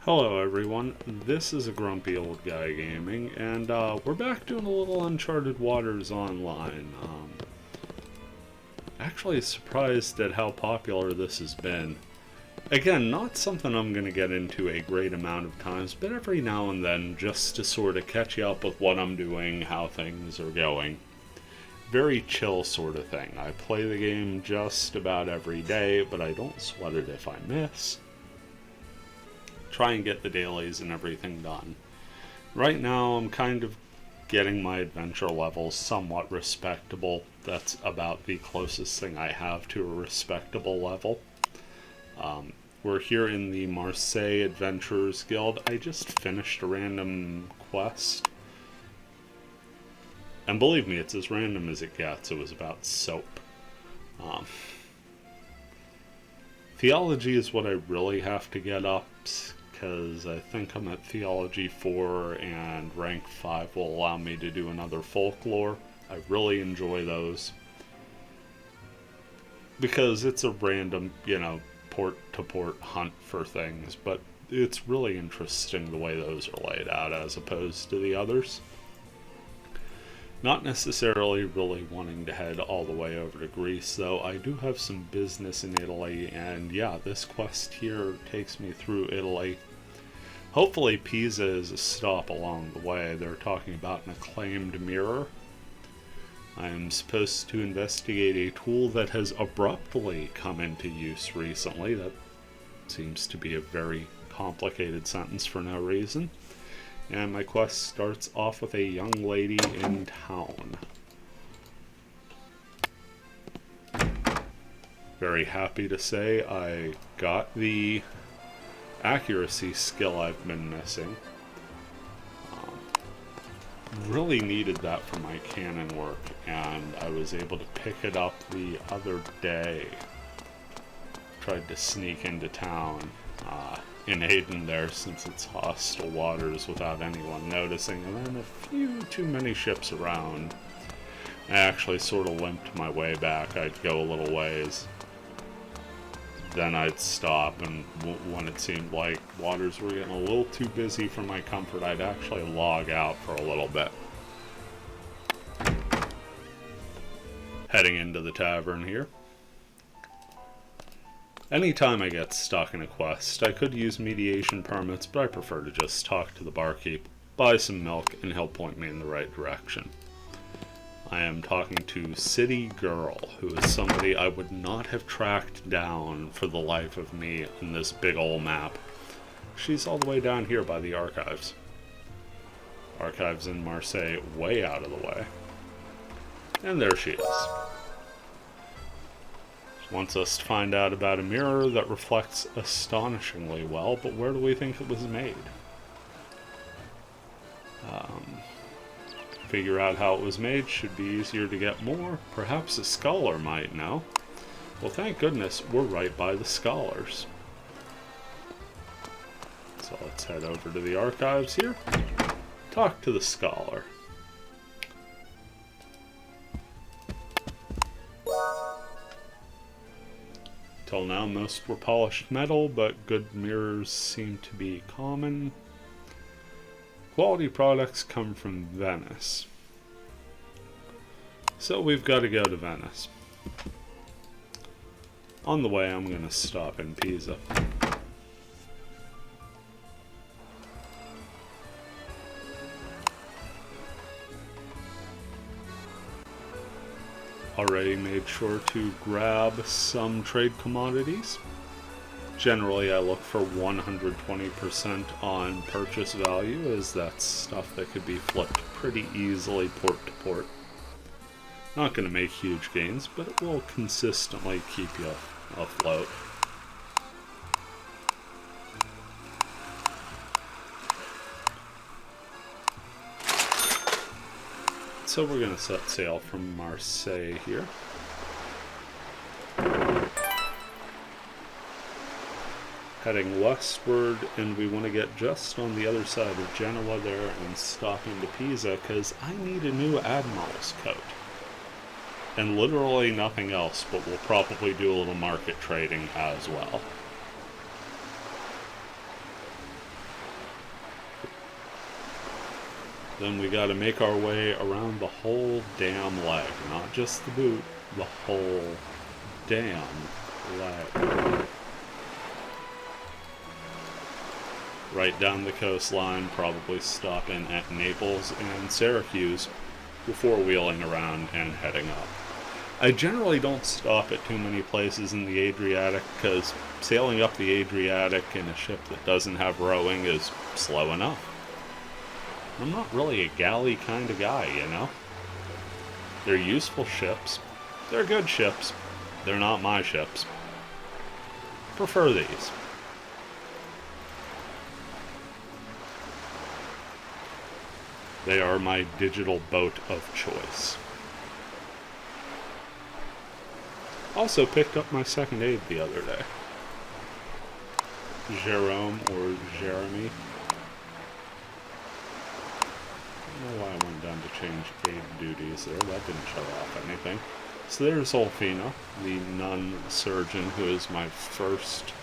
Hello everyone, this is a grumpy old guy gaming, and we're back doing a little Uncharted Waters online. Actually surprised at how popular this has been. Again, not something I'm going to get into a great amount of times, but every now and then just to sort of catch you up with what I'm doing, how things are going. Very chill sort of thing. I play the game just about every day, but I don't sweat it if I miss. Try and get the dailies and everything done. Right now I'm kind of getting my adventure levels somewhat respectable. That's about the closest thing I have to a respectable level. We're here in the Marseille Adventurers Guild. I just finished a random quest. And believe me, it's as random as it gets. It was about soap. Theology is what I really have to get up, because I think I'm at Theology 4 and rank 5 will allow me to do another folklore. I really enjoy those. Because it's a random, port-to-port hunt for things, but it's really interesting the way those are laid out as opposed to the others. Not necessarily really wanting to head all the way over to Greece, though I do have some business in Italy, and yeah, this quest here takes me through Italy. Hopefully Pisa is a stop along the way. They're talking about an acclaimed mirror. I'm supposed to investigate a tool that has abruptly come into use recently. That seems to be a very complicated sentence for no reason. And my quest starts off with a young lady in town. Very happy to say I got the accuracy skill I've been missing. Really needed that for my cannon work, and I was able to pick it up the other day. Tried to sneak into town in Aden there, since it's hostile waters, without anyone noticing, and then a few too many ships around. I actually sort of limped my way back. I'd go a little ways, then I'd stop, and when it seemed like waters were getting a little too busy for my comfort, I'd actually log out for a little bit. Heading into the tavern here. Anytime I get stuck in a quest, I could use mediation permits, but I prefer to just talk to the barkeep, buy some milk, and he'll point me in the right direction. I am talking to City Girl, who is somebody I would not have tracked down for the life of me on this big ol' map. She's all the way down here by the archives. Archives in Marseille, way out of the way. And there she is. She wants us to find out about a mirror that reflects astonishingly well, but where do we think it was made? Figure out how it was made should be easier to get more. Perhaps a scholar might know. Well, thank goodness we're right by the scholars. So let's head over to the archives here. Talk to the scholar. Till now, most were polished metal, but good mirrors seem to be common. Quality products come from Venice. So we've got to go to Venice. On the way, I'm going to stop in Pisa. Already made sure to grab some trade commodities. Generally, I look for 120% on purchase value, as that's stuff that could be flipped pretty easily port to port. Not going to make huge gains, but it will consistently keep you afloat. So we're going to set sail from Marseille here. Heading westward, and we want to get just on the other side of Genoa there and stop into Pisa, because I need a new Admiral's coat. And literally nothing else, but we'll probably do a little market trading as well. Then we gotta make our way around the whole damn leg. Not just the boot, the whole damn leg. Right down the coastline, probably stopping at Naples and Syracuse before wheeling around and heading up. I generally don't stop at too many places in the Adriatic because sailing up the Adriatic in a ship that doesn't have rowing is slow enough. I'm not really a galley kind of guy, you know? They're useful ships. They're good ships. They're not my ships. Prefer these. They are my digital boat of choice. Also picked up my second aid the other day. Jerome or Jeremy. I don't know why I went down to change aid duties there. That didn't show off anything. So there's Olfina, the nun surgeon who is my first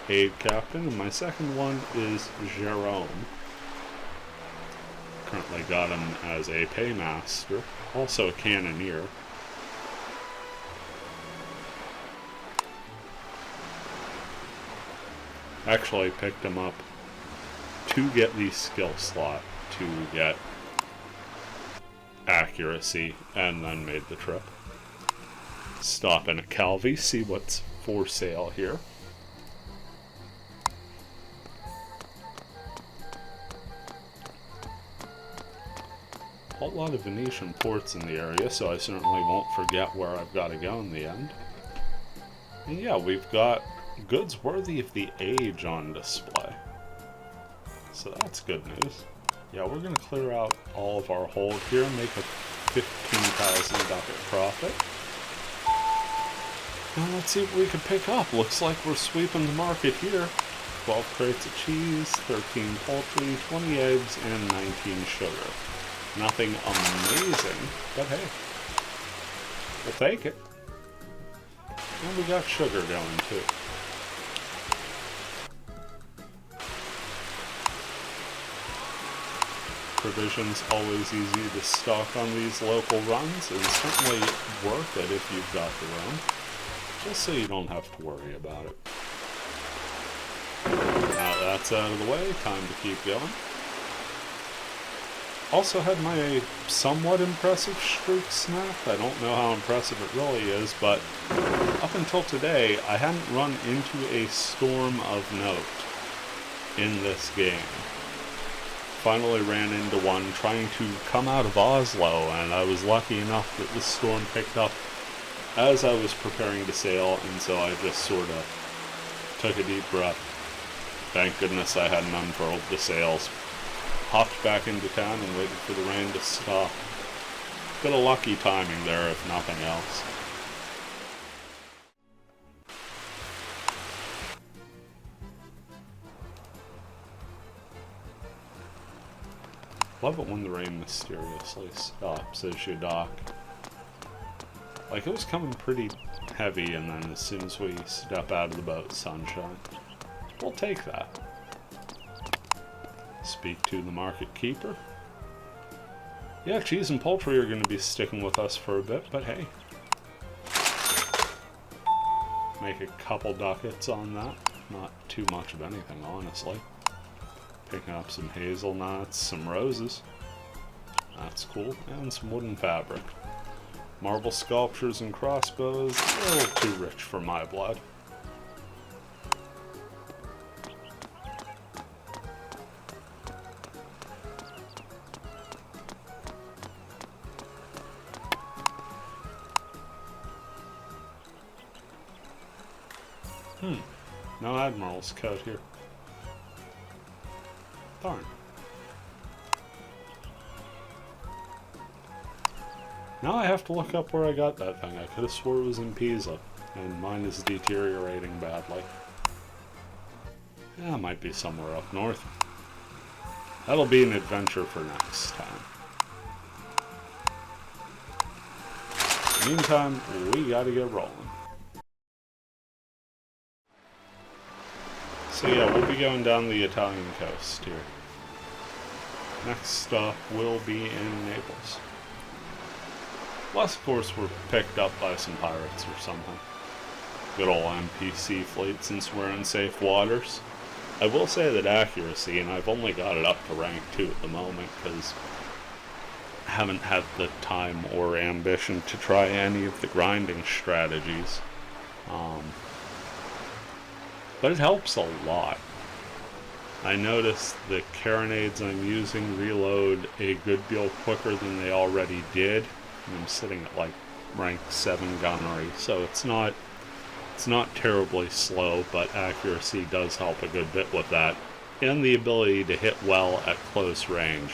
aid captain. And my second one is Jerome. Currently got him as a paymaster. Also a cannoneer. Actually picked him up to get the skill slot to get accuracy, and then made the trip. Stop in at Calvi, see what's for sale here. A whole lot of Venetian ports in the area, so I certainly won't forget where I've got to go in the end. And yeah, we've got goods worthy of the age on display. So that's good news. Yeah, we're going to clear out all of our hold here and make a 15,000 ducat profit. Now let's see what we can pick up. Looks like we're sweeping the market here. 12 crates of cheese, 13 poultry, 20 eggs, and 19 sugar. Nothing amazing, but hey, we'll take it. And we got sugar going too. Provisions always easy to stock on these local runs, and certainly worth it if you've got the room, just so you don't have to worry about it. Now that's out of the way, time to keep going. Also had my somewhat impressive streak snapped. I don't know how impressive it really is, but up until today, I hadn't run into a storm of note in this game. Finally ran into one trying to come out of Oslo, and I was lucky enough that the storm picked up as I was preparing to sail, and so I just sort of took a deep breath. Thank goodness I hadn't unfurled the sails. Hopped back into town and waited for the rain to stop. Bit of lucky timing there, if nothing else. Love it when the rain mysteriously stops as you dock. Like, it was coming pretty heavy, and then as soon as we step out of the boat, sunshine. We'll take that. Speak to the market keeper. Yeah, cheese and poultry are going to be sticking with us for a bit, but hey. Make a couple ducats on that. Not too much of anything, honestly. Picking up some hazelnuts, some roses. That's cool. And some wooden fabric. Marble sculptures and crossbows. A little too rich for my blood. No Admiral's coat here. Darn. Now I have to look up where I got that thing. I could have swore it was in Pisa, and mine is deteriorating badly. Yeah, it might be somewhere up north. That'll be an adventure for next time. Meantime, we gotta get rolling. So yeah, we'll be going down the Italian coast here. Next stop will be in Naples. Unless, of course, we're picked up by some pirates or something. Good old NPC fleet since we're in safe waters. I will say that accuracy, and I've only got it up to rank 2 at the moment because I haven't had the time or ambition to try any of the grinding strategies. But it helps a lot. I noticed the carronades I'm using reload a good deal quicker than they already did. And I'm sitting at like rank 7 gunnery, so it's not terribly slow, but accuracy does help a good bit with that. And the ability to hit well at close range.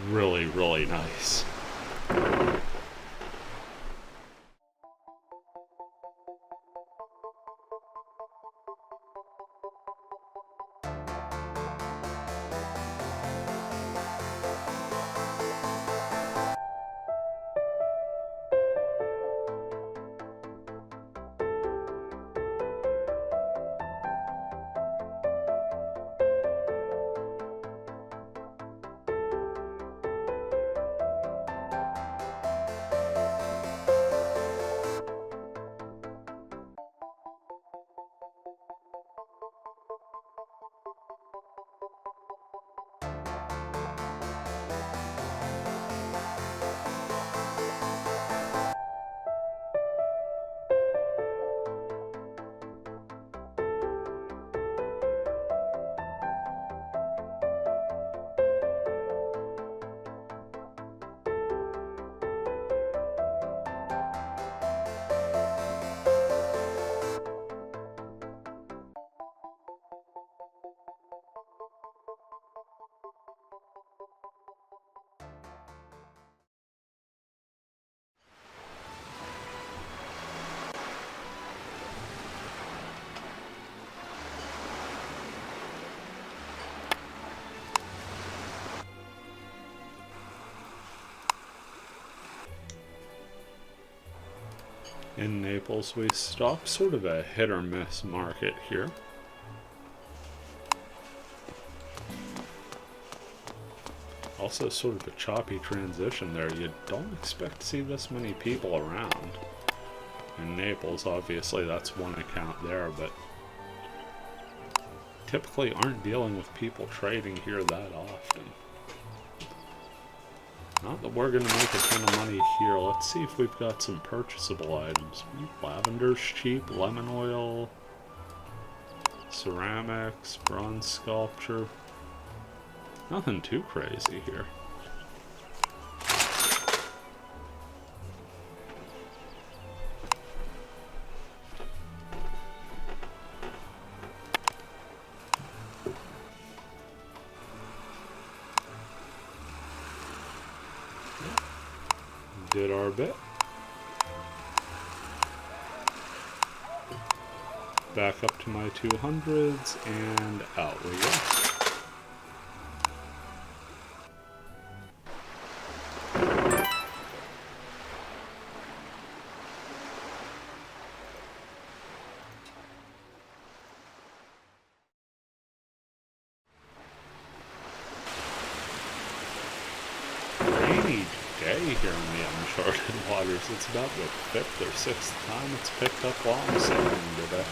Really, really nice. In Naples, we stop sort of a hit or miss market here. Also sort of a choppy transition there. You don't expect to see this many people around. In Naples, obviously that's one account there, but typically aren't dealing with people trading here that often. Not that we're going to make a ton of money here. Let's see if we've got some purchasable items. Lavender's cheap, lemon oil, ceramics, bronze sculpture. Nothing too crazy here. Did our bit. Back up to my 200s and out we go. Rainy day here in the Uncharted waters. It's about the 5th or 6th time it's picked up long sailing today.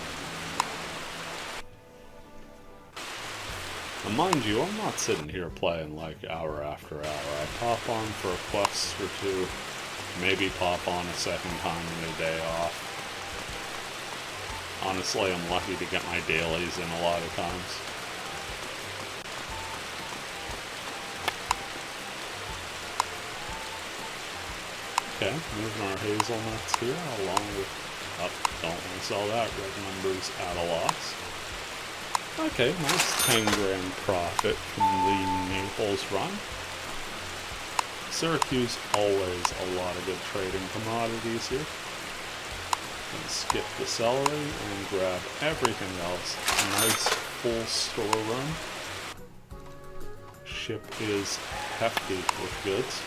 And mind you, I'm not sitting here playing like hour after hour. I pop on for a quest or two, maybe pop on a second time in a day off. Honestly, I'm lucky to get my dailies in a lot of times. Okay, moving our hazelnuts here along with, don't want to sell that, red numbers at a loss. Okay, nice 10 grand profit from the Naples run. Syracuse, always a lot of good trading commodities here. And skip the celery and grab everything else. Nice full storeroom. Ship is hefty with goods.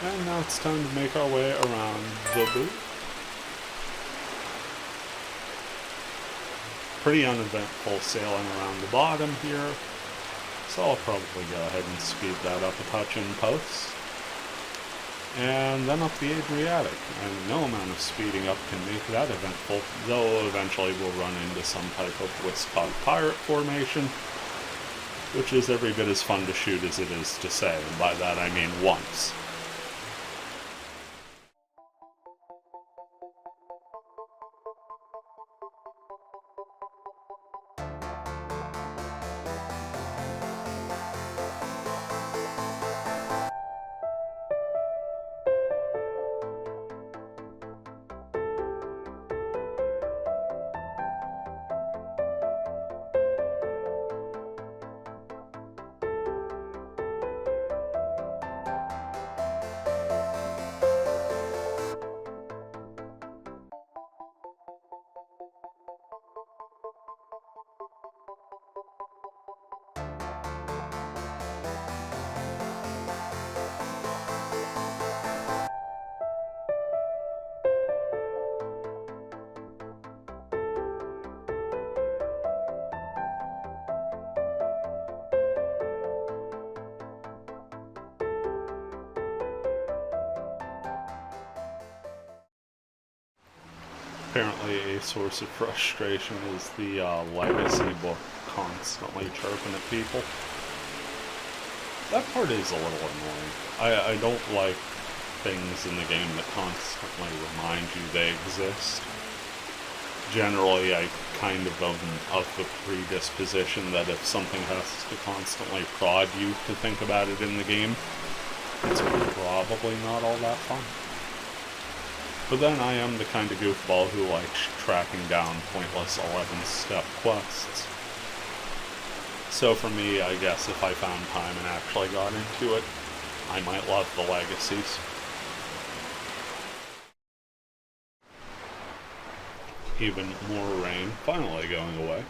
And now it's time to make our way around the booth. Pretty uneventful sailing around the bottom here, so I'll probably go ahead and speed that up a touch in post. And then up the Adriatic, and no amount of speeding up can make that eventful, though eventually we'll run into some type of whisk-hog pirate formation, which is every bit as fun to shoot as it is to say, and by that I mean once. Apparently a source of frustration is the legacy book constantly chirping at people. That part is a little annoying. I don't like things in the game that constantly remind you they exist. Generally, I kind of am of the predisposition that if something has to constantly prod you to think about it in the game, it's probably not all that fun. But then I am the kind of goofball who likes tracking down pointless 11-step quests. So for me, I guess if I found time and actually got into it, I might love the legacies. Even more rain finally going away.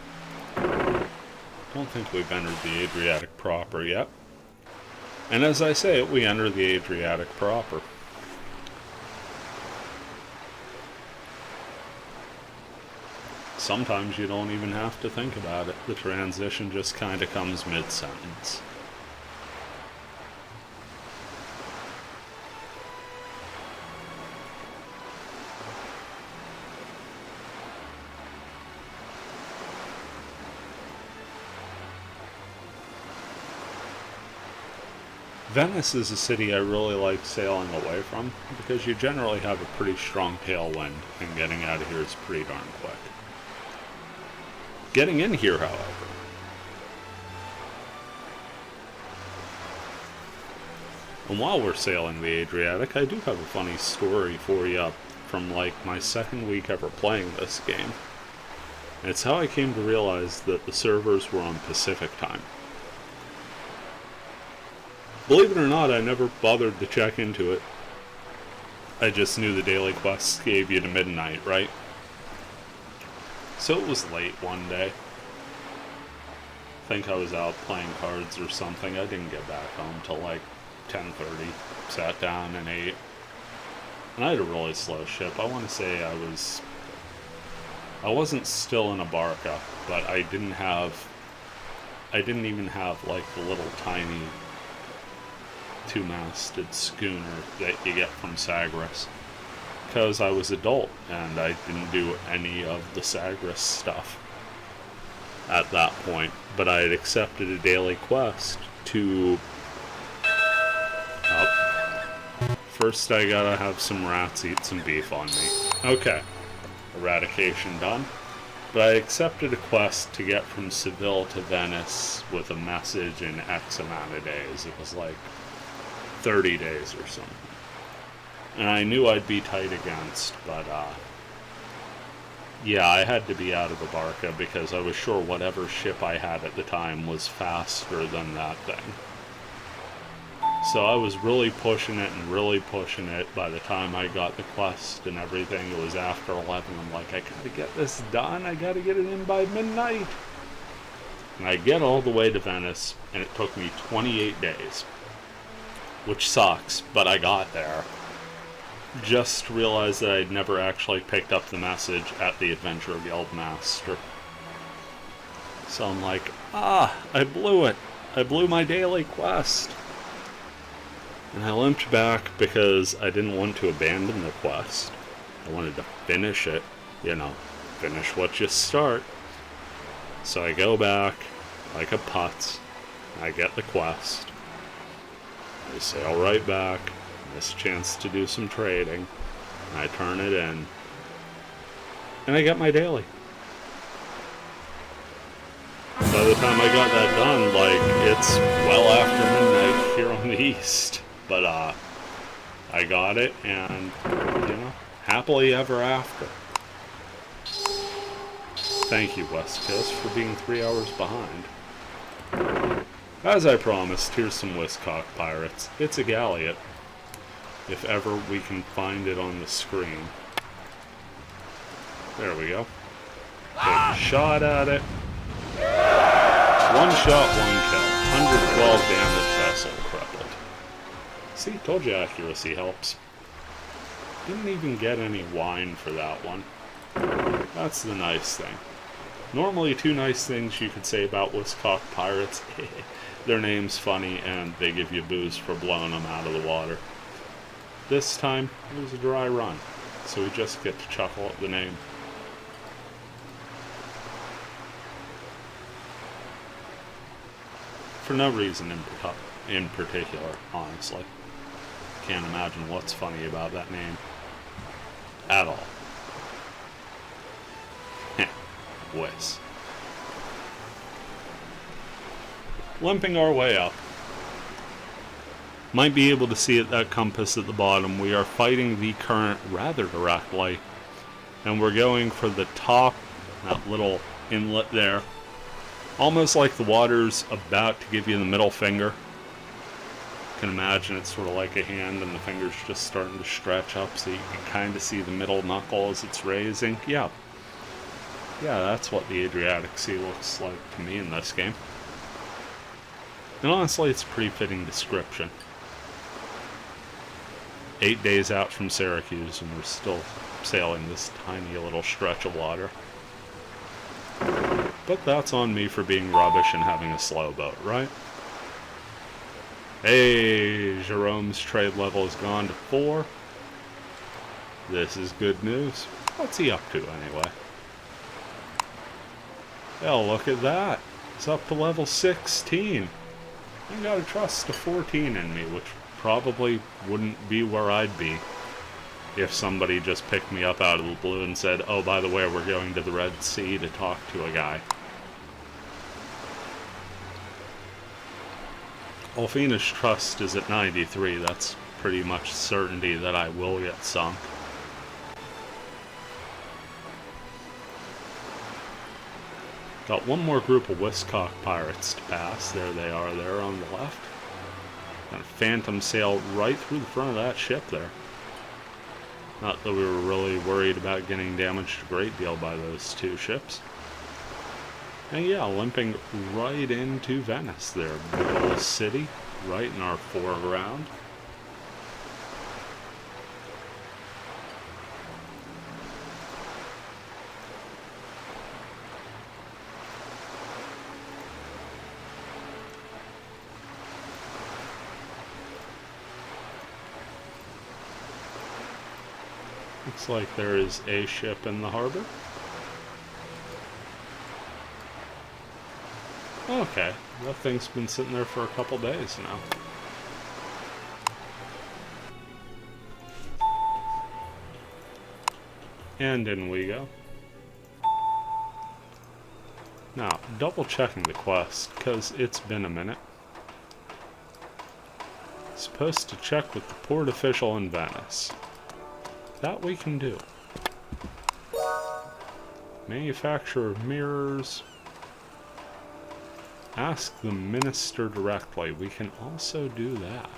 Don't think we've entered the Adriatic proper yet. And as I say it, we enter the Adriatic proper. Sometimes you don't even have to think about it. The transition just kind of comes mid-sentence. Venice is a city I really like sailing away from because you generally have a pretty strong tailwind and getting out of here is pretty darn quick. Getting in here, however, and while we're sailing the Adriatic, I do have a funny story for you from like my second week ever playing this game. And it's how I came to realize that the servers were on Pacific time. Believe it or not, I never bothered to check into it. I just knew the daily quests gave you to midnight, right? So it was late one day. I think I was out playing cards or something. I didn't get back home till like 10:30. Sat down and ate. And I had a really slow ship. I want to say I wasn't still in a barca, but I didn't even have like the little tiny two-masted schooner that you get from Sagres. Because I was adult and I didn't do any of the Sagres stuff at that point, but I had accepted a daily quest to first I gotta have some rats eat some beef on me. Okay, eradication done, but I accepted a quest to get from Seville to Venice with a message in X amount of days. It was like 30 days or something. And I knew I'd be tight against, but yeah, I had to be out of the barca because I was sure whatever ship I had at the time was faster than that thing. So I was really pushing it and really pushing it. By the time I got the quest and everything, it was after 11. I'm like, I gotta get this done. I gotta get it in by midnight. And I get all the way to Venice, and it took me 28 days. which sucks, but I got there. Just realized that I'd never actually picked up the message at the Adventure Guild Master. So I'm like, I blew it. I blew my daily quest. And I limped back because I didn't want to abandon the quest. I wanted to finish it, finish what you start. So I go back like a putz. I get the quest. I sail right back. Miss a chance to do some trading. I turn it in. And I get my daily. By the time I got that done, it's well after midnight here on the east. But, I got it, and, happily ever after. Thank you, West Coast, for being 3 hours behind. As I promised, here's some Wiscock Pirates. It's a galleot, if ever we can find it on the screen. There we go. Take a shot at it. One shot, one kill. 112 damage, vessel crippled. See, told you accuracy helps. Didn't even get any wine for that one. That's the nice thing. Normally, two nice things you could say about Wiscock Pirates. Their name's funny, and they give you booze for blowing them out of the water. This time, it was a dry run, so we just get to chuckle at the name. For no reason in particular, honestly. Can't imagine what's funny about that name. At all. Whiz. Limping our way up. Might be able to see at that compass at the bottom. We are fighting the current rather directly. And we're going for the top, that little inlet there. Almost like the water's about to give you the middle finger. You can imagine it's sort of like a hand and the finger's just starting to stretch up so you can kind of see the middle knuckle as it's raising. Yeah, that's what the Adriatic Sea looks like to me in this game. And honestly, it's a pretty fitting description. 8 days out from Syracuse and we're still sailing this tiny little stretch of water. But that's on me for being rubbish and having a slow boat, right? Hey, Jerome's trade level has gone to 4. This is good news. What's he up to anyway? Hell, look at that. It's up to level 16. I gotta trust a 14 in me, which probably wouldn't be where I'd be if somebody just picked me up out of the blue and said, oh, by the way, we're going to the Red Sea to talk to a guy. Alfina's trust is at 93. That's pretty much certainty that I will get sunk. Got one more group of Wiscock pirates to pass. There they are there on the left. Got a phantom sail right through the front of that ship there. Not that we were really worried about getting damaged a great deal by those two ships. And yeah, limping right into Venice there. Big old city, right in our foreground. Looks like there is a ship in the harbor. Okay, that thing's been sitting there for a couple days now. And in we go. Now, double checking the quest, because it's been a minute. Supposed to check with the port official in Venice. That we can do. Manufacturer of mirrors. Ask the minister directly. We can also do that.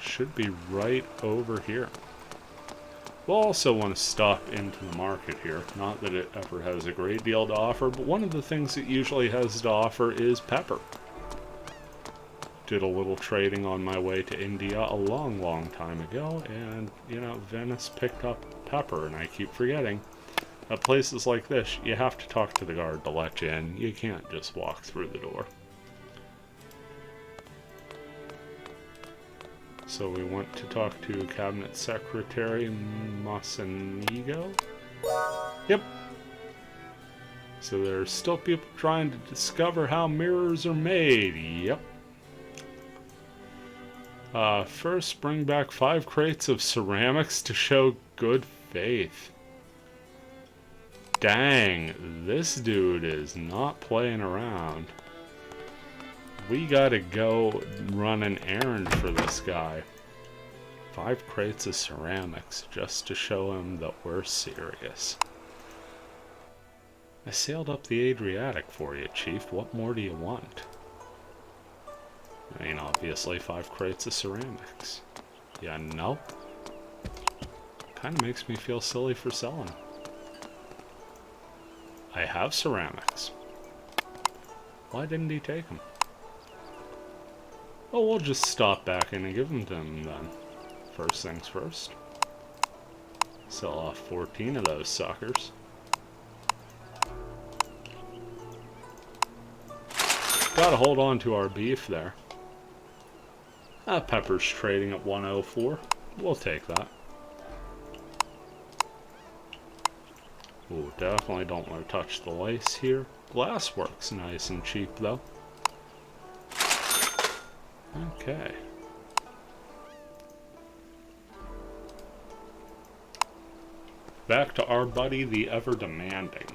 Should be right over here. We'll also want to stop into the market here. Not that it ever has a great deal to offer, but one of the things it usually has to offer is pepper. Did a little trading on my way to India a long time ago, and, you know, Venice picked up pepper, and I keep forgetting. At places like this, you have to talk to the guard to let you in. You can't just walk through the door. So we went to talk to Cabinet Secretary Masanigo. Yep. So there's still people trying to discover how mirrors are made. Yep. First, bring back 5 crates of ceramics to show good faith. Dang, this dude is not playing around. We gotta go run an errand for this guy. 5 crates of ceramics just to show him that we're serious. I sailed up the Adriatic for you, Chief. What more do you want? I mean, obviously 5 crates of ceramics. Yeah, no? Kinda makes me feel silly for selling. I have ceramics. Why didn't he take them? Oh, we'll just stop back in and give them to him then. First things first. Sell off 14 of those suckers. Gotta hold on to our beef there. Pepper's trading at 104. We'll take that. Ooh, definitely don't want to touch the lace here. Glasswork's nice and cheap though. Okay. Back to our buddy, the ever-demanding.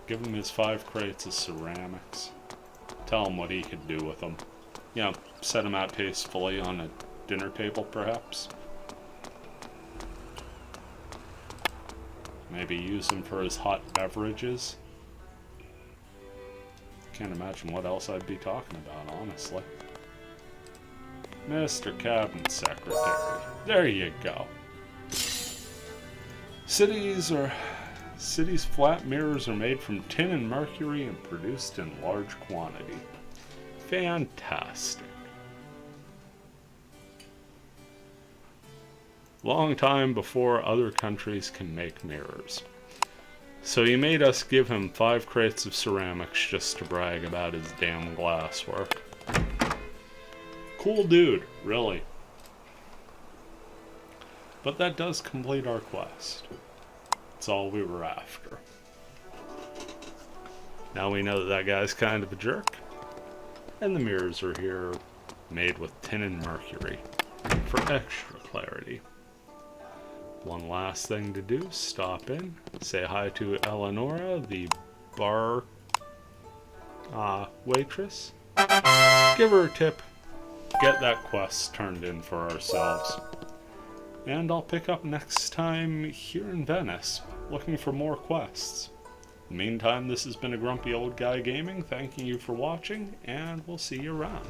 Give him his 5 crates of ceramics. Tell him what he could do with them. You know, set him out tastefully on a dinner table, perhaps. Maybe use him for his hot beverages. Can't imagine what else I'd be talking about, honestly. Mr. Cabinet Secretary. There you go. Cities flat mirrors are made from tin and mercury and produced in large quantity. Fantastic. Long time before other countries can make mirrors. So he made us give him 5 crates of ceramics just to brag about his damn glasswork. Cool dude, really. But that does complete our quest. It's all we were after. Now we know that that guy's kind of a jerk. And the mirrors are here, made with tin and mercury, for extra clarity. One last thing to do, stop in, say hi to Eleonora, the bar waitress, give her a tip, get that quest turned in for ourselves. And I'll pick up next time here in Venice, looking for more quests. In the meantime, this has been a Grumpy Old Guy Gaming, thanking you for watching, and we'll see you around.